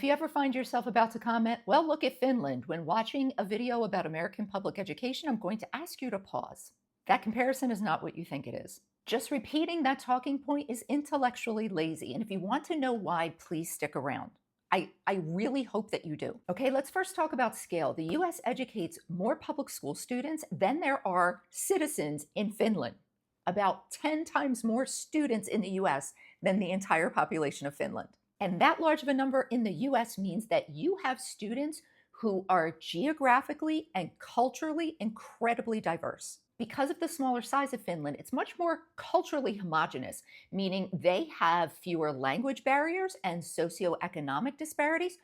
If you ever find yourself about to comment, well, look at Finland. When watching a video about American public education, I'm going to ask you to pause. That comparison is not what you think it is. Just repeating that talking point is intellectually lazy. And if you want to know why, please stick around. I really hope that you do. Okay, let's first talk about scale. The US educates more public school students than there are citizens in Finland. About 10 times more students in the US than the entire population of Finland. And that large of a number in the US means that you have students who are geographically and culturally incredibly diverse. Because of the smaller size of Finland, it's much more culturally homogenous, meaning they have fewer language barriers and socioeconomic disparities,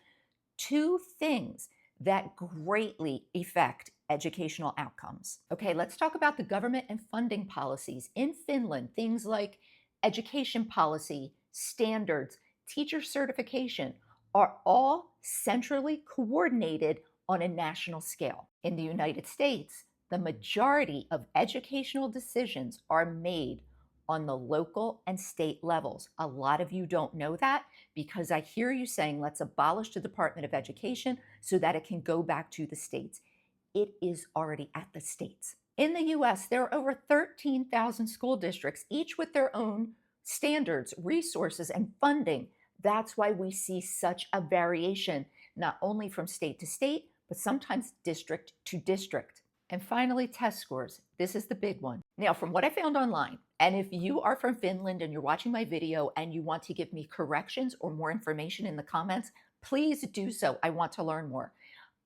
two things that greatly affect educational outcomes. Okay, let's talk about the government and funding policies. In Finland, things like education policy, standards, teacher certification are all centrally coordinated on a national scale. In the United States, the majority of educational decisions are made on the local and state levels. A lot of you don't know that because I hear you saying, let's abolish the Department of Education so that it can go back to the states. It is already at the states. In the US, there are over 13,000 school districts, each with their own standards, resources, and funding. That's why we see such a variation, not only from state to state, but sometimes district to district. And finally, test scores. This is the big one. Now, from what I found online, and if you are from Finland and you're watching my video and you want to give me corrections or more information in the comments, please do so. I want to learn more.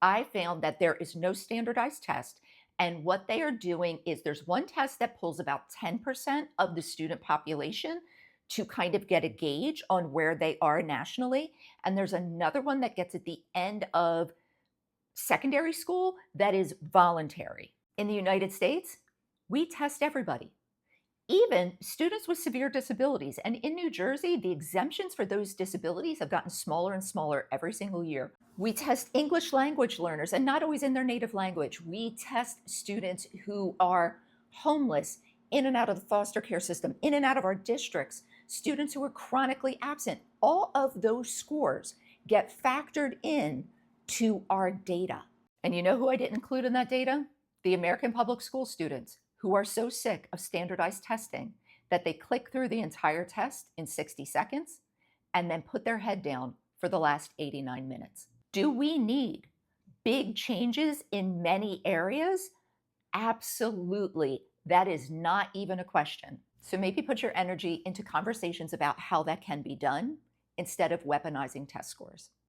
I found that there is no standardized test. And what they are doing is there's one test that pulls about 10% of the student population to kind of get a gauge on where they are nationally. And there's another one that gets at the end of secondary school that is voluntary. In the United States, we test everybody, even students with severe disabilities. And in New Jersey, the exemptions for those disabilities have gotten smaller and smaller every single year. We test English language learners, and not always in their native language. We test students who are homeless, in and out of the foster care system, in and out of our districts, students who are chronically absent. All of those scores get factored in to our data. And you know who I didn't include in that data? The American public school students who are so sick of standardized testing that they click through the entire test in 60 seconds and then put their head down for the last 89 minutes. Do we need big changes in many areas? Absolutely. That is not even a question. So maybe put your energy into conversations about how that can be done instead of weaponizing test scores.